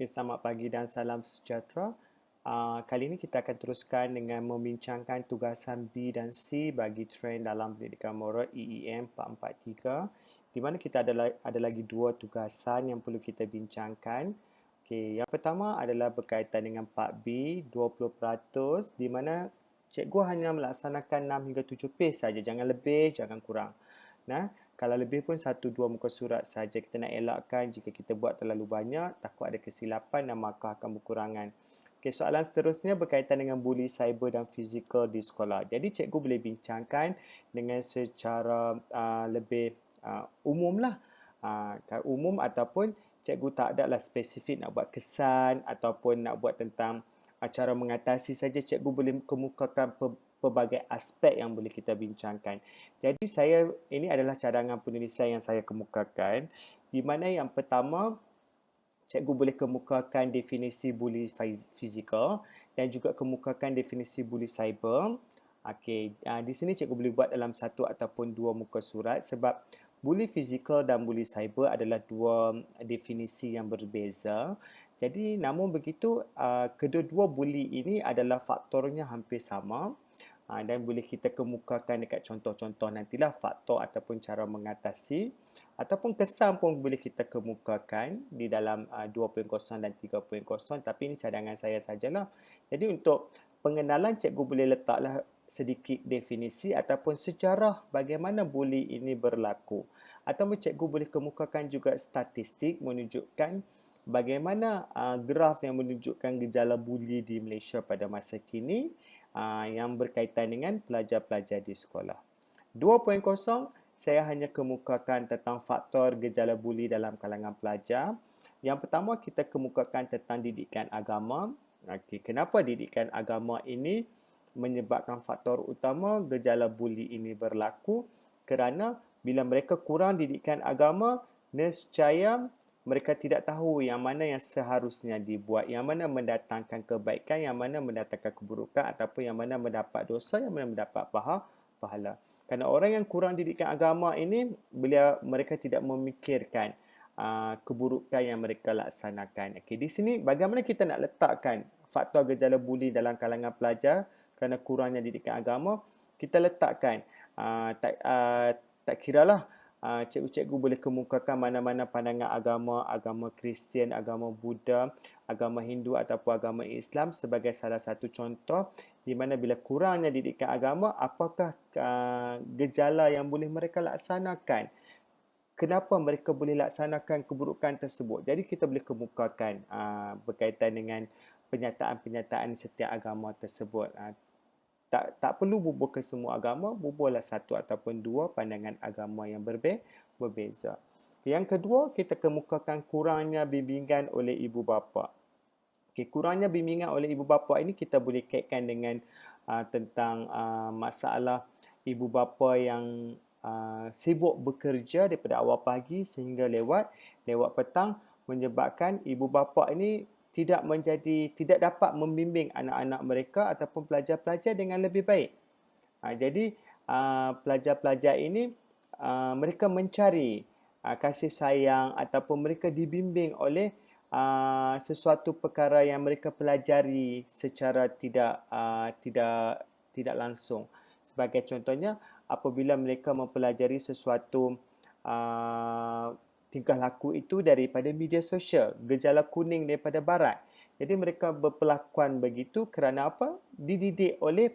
Okay, selamat pagi dan salam sejahtera. Kali ini kita akan teruskan dengan membincangkan tugasan B dan C bagi trend dalam pendidikan moral EEM 443, di mana kita ada lagi dua tugasan yang perlu kita bincangkan. Okay, yang pertama adalah berkaitan dengan part B, 20%, di mana cikgu hanya melaksanakan 6 hingga 7 page saja, jangan lebih, jangan kurang. Nah, kalau lebih pun 1-2 muka surat saja. Kita nak elakkan jika kita buat terlalu banyak, takut ada kesilapan dan markah akan berkurangan. Okey, soalan seterusnya berkaitan dengan buli cyber dan fizikal di sekolah. Jadi cikgu boleh bincangkan dengan secara lebih umum lah. Umum ataupun cikgu tak ada lah spesifik nak buat kesan ataupun nak buat tentang cara mengatasi saja. Cikgu boleh kemukakan pelbagai aspek yang boleh kita bincangkan. Jadi ini adalah cadangan penulisan yang saya kemukakan, di mana yang pertama cikgu boleh kemukakan definisi buli fizikal dan juga kemukakan definisi buli cyber. Okey, di sini cikgu boleh buat dalam satu ataupun dua muka surat sebab buli fizikal dan buli cyber adalah dua definisi yang berbeza. Jadi namun begitu, kedua-dua buli ini adalah faktornya hampir sama. Dan boleh kita kemukakan dekat contoh-contoh nantilah faktor ataupun cara mengatasi ataupun kesan pun boleh kita kemukakan di dalam 2.0 dan 3.0, tapi ini cadangan saya sajalah. Jadi untuk pengenalan cikgu boleh letaklah sedikit definisi ataupun sejarah bagaimana buli ini berlaku. Ataupun cikgu boleh kemukakan juga statistik menunjukkan bagaimana graf yang menunjukkan gejala buli di Malaysia pada masa kini yang berkaitan dengan pelajar-pelajar di sekolah. 2.0, saya hanya kemukakan tentang faktor gejala buli dalam kalangan pelajar. Yang pertama, kita kemukakan tentang didikan agama. Okey, kenapa didikan agama ini menyebabkan faktor utama gejala buli ini berlaku? Kerana bila mereka kurang didikan agama, nescaya mereka tidak tahu yang mana yang seharusnya dibuat, yang mana mendatangkan kebaikan, yang mana mendatangkan keburukan, ataupun yang mana mendapat dosa, yang mana mendapat pahala. Kerana orang yang kurang didikan agama ini, mereka tidak memikirkan keburukan yang mereka laksanakan. Okay, di sini bagaimana kita nak letakkan faktor gejala buli dalam kalangan pelajar kerana kurangnya didikan agama? Kita letakkan tak kiralah cikgu-cikgu boleh kemukakan mana-mana pandangan agama, agama Kristian, agama Buddha, agama Hindu ataupun agama Islam sebagai salah satu contoh di mana bila kurangnya didikan agama, apakah gejala yang boleh mereka laksanakan? Kenapa mereka boleh laksanakan keburukan tersebut? Jadi kita boleh kemukakan berkaitan dengan penyataan-penyataan setiap agama tersebut. Tak perlu bubuh ke semua agama, bubuhlah satu ataupun dua pandangan agama yang berbeza. Yang kedua, kita kemukakan kurangnya bimbingan oleh ibu bapa. Okay, kurangnya bimbingan oleh ibu bapa ini kita boleh kaitkan dengan tentang masalah ibu bapa yang sibuk bekerja daripada awal pagi sehingga lewat petang, menyebabkan ibu bapa ini tidak dapat membimbing anak-anak mereka ataupun pelajar-pelajar dengan lebih baik. Jadi pelajar-pelajar ini mereka mencari kasih sayang ataupun mereka dibimbing oleh sesuatu perkara yang mereka pelajari secara tidak langsung. Sebagai contohnya, apabila mereka mempelajari sesuatu tingkah laku itu daripada media sosial, gejala kuning daripada barat. Jadi mereka berpelakuan begitu kerana apa? Dididik oleh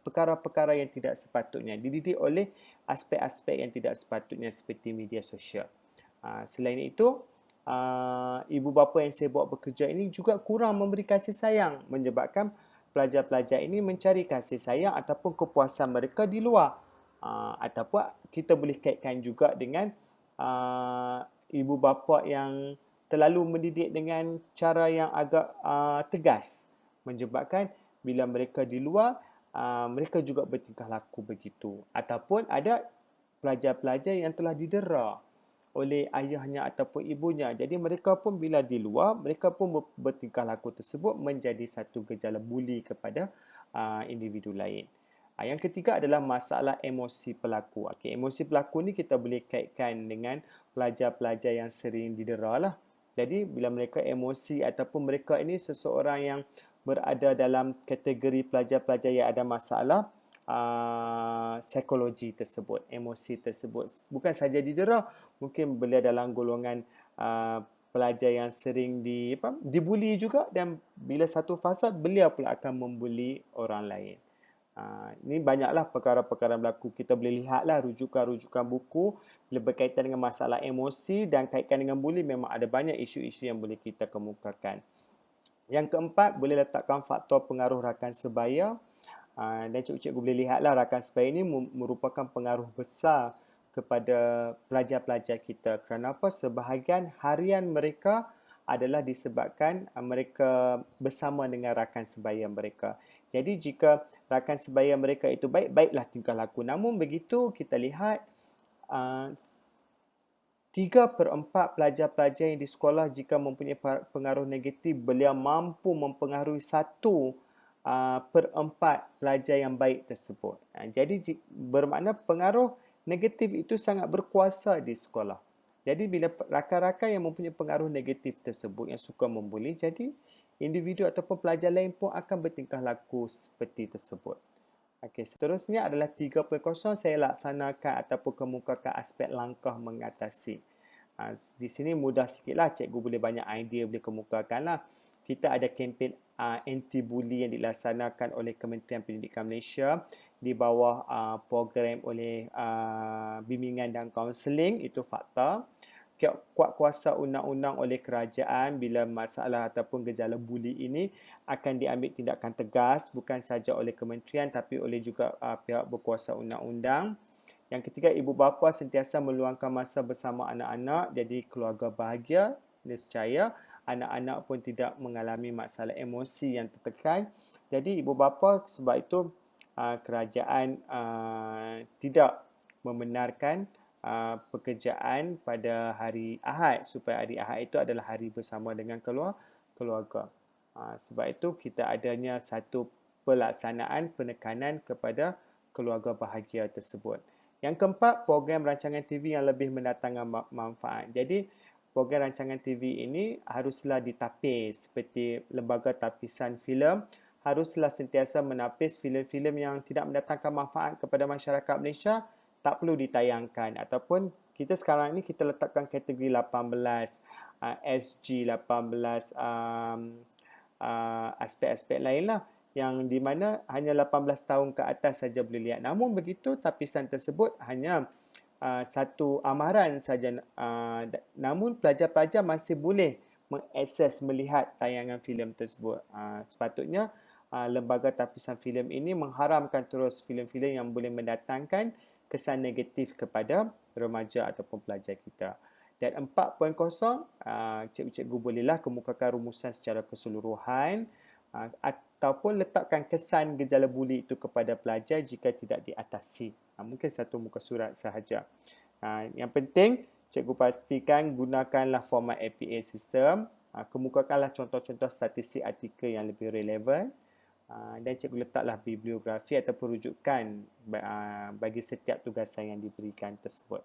perkara-perkara yang tidak sepatutnya, dididik oleh aspek-aspek yang tidak sepatutnya seperti media sosial. Selain itu, ibu bapa yang sibuk bekerja ini juga kurang memberi kasih sayang, menyebabkan pelajar-pelajar ini mencari kasih sayang ataupun kepuasan mereka di luar. Ataupun kita boleh kaitkan juga dengan ibu bapa yang terlalu mendidik dengan cara yang agak tegas, menyebabkan bila mereka di luar mereka juga bertingkah laku begitu. Ataupun ada pelajar-pelajar yang telah didera oleh ayahnya ataupun ibunya. Jadi mereka pun bila di luar, mereka pun bertingkah laku tersebut menjadi satu gejala buli kepada individu lain. Yang ketiga adalah masalah emosi pelaku. Okay, emosi pelaku ni kita boleh kaitkan dengan pelajar-pelajar yang sering didera lah. Jadi bila mereka emosi ataupun mereka ini seseorang yang berada dalam kategori pelajar-pelajar yang ada masalah psikologi tersebut, emosi tersebut. Bukan saja didera, mungkin beliau dalam golongan pelajar yang sering dibuli juga, dan bila satu fasa beliau pula akan membuli orang lain. Ini banyaklah perkara-perkara berlaku. Kita boleh lihatlah rujukan-rujukan buku bila berkaitan dengan masalah emosi dan kaitkan dengan buli, memang ada banyak isu-isu yang boleh kita kemukakan. Yang keempat, boleh letakkan faktor pengaruh rakan sebaya. Dan cikgu-cikgu boleh lihatlah rakan sebaya ini merupakan pengaruh besar kepada pelajar-pelajar kita. Kerana apa? Sebahagian harian mereka adalah disebabkan mereka bersama dengan rakan sebaya mereka. Jadi jika rakan sebaya mereka itu baik, baiklah tingkah laku. Namun begitu kita lihat 3/4 pelajar-pelajar yang di sekolah jika mempunyai pengaruh negatif, beliau mampu mempengaruhi 1/4 pelajar yang baik tersebut. Jadi bermakna pengaruh negatif itu sangat berkuasa di sekolah. Jadi bila rakan-rakan yang mempunyai pengaruh negatif tersebut yang suka membuli, jadi individu ataupun pelajar lain pun akan bertingkah laku seperti tersebut. Okey, seterusnya adalah 3.0 saya laksanakan ataupun kemukakan aspek langkah mengatasi. Di sini mudah sikitlah, cikgu boleh banyak idea boleh kemukakanlah. Kita ada kempen anti-bully yang dilaksanakan oleh Kementerian Pendidikan Malaysia di bawah program oleh bimbingan dan kaunseling, itu fakta. Kuat kuasa undang-undang oleh kerajaan bila masalah ataupun gejala buli ini akan diambil tindakan tegas, bukan saja oleh kementerian tapi oleh juga pihak berkuasa undang-undang. Yang ketiga, ibu bapa sentiasa meluangkan masa bersama anak-anak, jadi keluarga bahagia, nescaya anak-anak pun tidak mengalami masalah emosi yang tertekan. Jadi ibu bapa, sebab itu kerajaan tidak membenarkan pekerjaan pada hari Ahad, supaya hari Ahad itu adalah hari bersama dengan keluarga. Sebab itu kita adanya satu pelaksanaan penekanan kepada keluarga bahagia tersebut. Yang keempat, program rancangan TV yang lebih mendatangkan manfaat. Jadi program rancangan TV ini haruslah ditapis seperti lembaga tapisan filem, haruslah sentiasa menapis filem-filem yang tidak mendatangkan manfaat kepada masyarakat Malaysia, tak perlu ditayangkan. Ataupun kita sekarang ni kita letakkan kategori 18, SG 18, aspek-aspek lain lah, yang di mana hanya 18 tahun ke atas saja boleh lihat. Namun begitu, tapisan tersebut hanya satu amaran saja. Namun pelajar-pelajar masih boleh mengakses, melihat tayangan filem tersebut. Sepatutnya lembaga tapisan filem ini mengharamkan terus filem-filem yang boleh mendatangkan kesan negatif kepada remaja ataupun pelajar kita. Dan 4.0, cikgu-cikgu bolehlah kemukakan rumusan secara keseluruhan ataupun letakkan kesan gejala buli itu kepada pelajar jika tidak diatasi. Mungkin satu muka surat sahaja. Yang penting, cikgu pastikan gunakanlah format APA system, kemukakanlah contoh-contoh statistik artikel yang lebih relevan, dan cikgu letaklah bibliografi ataupun rujukan bagi setiap tugasan yang diberikan tersebut.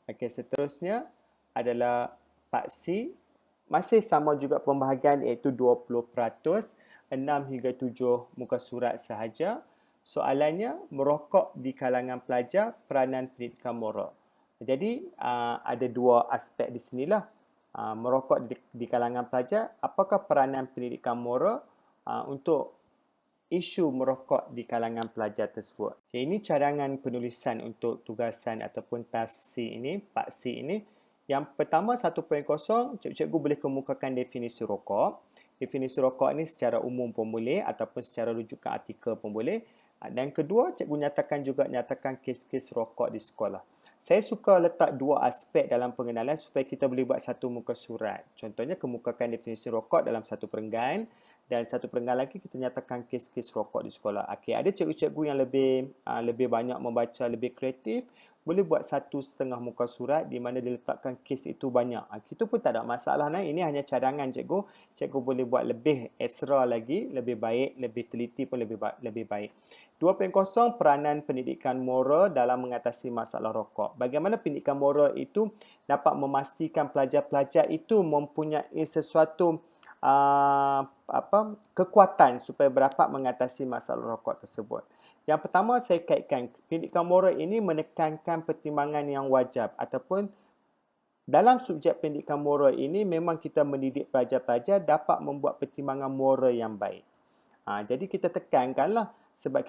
Okey, seterusnya adalah paksi. Masih sama juga pembahagian, iaitu 20%, 6 hingga 7 muka surat sahaja. Soalannya, merokok di kalangan pelajar, peranan pendidikan moral. Jadi, ada dua aspek di sinilah. Merokok di kalangan pelajar, apakah peranan pendidikan moral untuk isu merokok di kalangan pelajar tersebut. Okay, ini cadangan penulisan untuk tugasan ataupun tasi ini, paksi ini. Yang pertama, 1.0, cikgu boleh kemukakan definisi rokok. Definisi rokok ini secara umum pun boleh ataupun secara rujukan artikel pun boleh. Dan kedua, cikgu nyatakan kes-kes rokok di sekolah. Saya suka letak dua aspek dalam pengenalan supaya kita boleh buat satu muka surat. Contohnya, kemukakan definisi rokok dalam satu perenggan, dan satu perenggan lagi kita nyatakan kes-kes rokok di sekolah. Okey, ada cikgu-cikgu yang lebih banyak membaca, lebih kreatif, boleh buat 1.5 muka surat di mana diletakkan kes itu banyak. Itu pun tak ada masalah. Ini hanya cadangan cikgu. Cikgu boleh buat lebih ekstra lagi, lebih baik, lebih teliti pun lebih baik. 2.0, peranan pendidikan moral dalam mengatasi masalah rokok. Bagaimana pendidikan moral itu dapat memastikan pelajar-pelajar itu mempunyai sesuatu kekuatan supaya dapat mengatasi masalah rokok tersebut. Yang pertama saya kaitkan, pendidikan moral ini menekankan pertimbangan yang wajar ataupun dalam subjek pendidikan moral ini memang kita mendidik pelajar-pelajar dapat membuat pertimbangan moral yang baik. Jadi kita tekankanlah sebab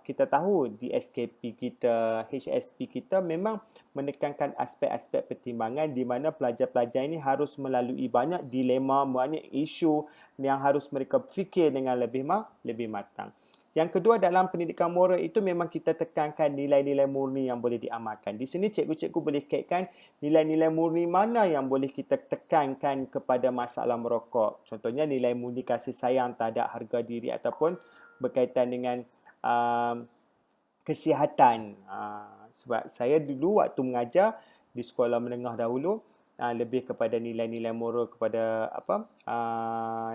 kita tahu di SKP kita, HSP kita memang menekankan aspek-aspek pertimbangan di mana pelajar-pelajar ini harus melalui banyak dilema, banyak isu yang harus mereka fikir dengan lebih matang. Yang kedua, dalam pendidikan moral itu memang kita tekankan nilai-nilai murni yang boleh diamalkan. Di sini cikgu-cikgu boleh kaitkan nilai-nilai murni mana yang boleh kita tekankan kepada masalah merokok. Contohnya nilai murni kasih sayang terhadap harga diri ataupun berkaitan dengan kesihatan. Sebab saya dulu waktu mengajar di sekolah menengah dahulu, lebih kepada nilai-nilai moral, kepada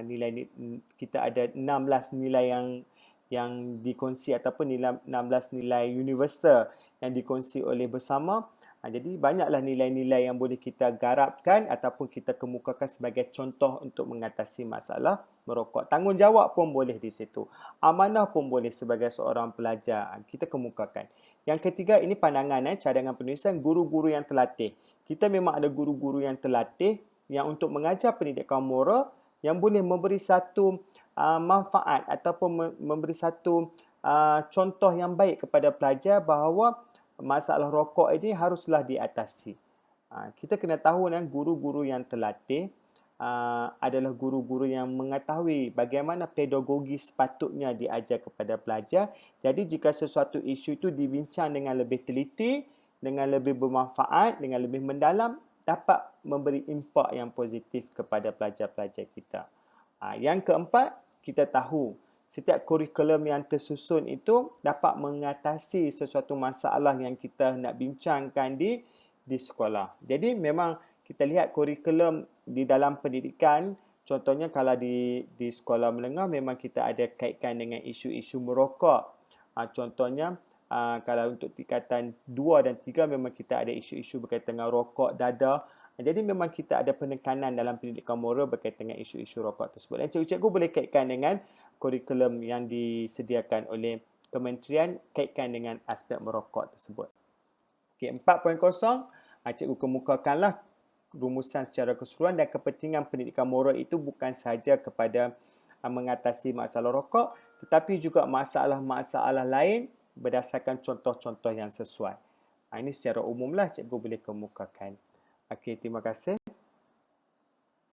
nilai kita ada 16 nilai yang dikongsi ataupun 16 nilai universal yang dikongsi oleh bersama. Jadi banyaklah nilai-nilai yang boleh kita garapkan ataupun kita kemukakan sebagai contoh untuk mengatasi masalah merokok. Tanggungjawab pun boleh di situ. Amanah pun boleh sebagai seorang pelajar. Kita kemukakan. Yang ketiga, ini pandangan cadangan penulisan guru-guru yang terlatih. Kita memang ada guru-guru yang terlatih yang untuk mengajar pendidikan moral yang boleh memberi satu manfaat ataupun memberi satu contoh yang baik kepada pelajar bahawa masalah rokok ini haruslah diatasi. Kita kena tahu guru-guru yang terlatih adalah guru-guru yang mengetahui bagaimana pedagogi sepatutnya diajar kepada pelajar. Jadi jika sesuatu isu itu dibincang dengan lebih teliti, dengan lebih bermanfaat, dengan lebih mendalam, dapat memberi impak yang positif kepada pelajar-pelajar kita. Yang keempat, kita tahu setiap kurikulum yang tersusun itu dapat mengatasi sesuatu masalah yang kita nak bincangkan di sekolah. Jadi memang kita lihat kurikulum di dalam pendidikan, contohnya kalau di sekolah menengah memang kita ada kaitkan dengan isu-isu merokok. Contohnya kalau untuk tingkatan 2 dan 3 memang kita ada isu-isu berkaitan dengan rokok dadah. Jadi memang kita ada penekanan dalam pendidikan moral berkaitan dengan isu-isu rokok tersebut. Dan cikgu-cikgu boleh kaitkan dengan kurikulum yang disediakan oleh kementerian kaitkan dengan aspek merokok tersebut. Okey, 4.0, cikgu kemukakanlah rumusan secara keseluruhan dan kepentingan pendidikan moral itu bukan sahaja kepada mengatasi masalah rokok tetapi juga masalah-masalah lain berdasarkan contoh-contoh yang sesuai. Ini secara umumlah cikgu boleh kemukakan. Okey, terima kasih.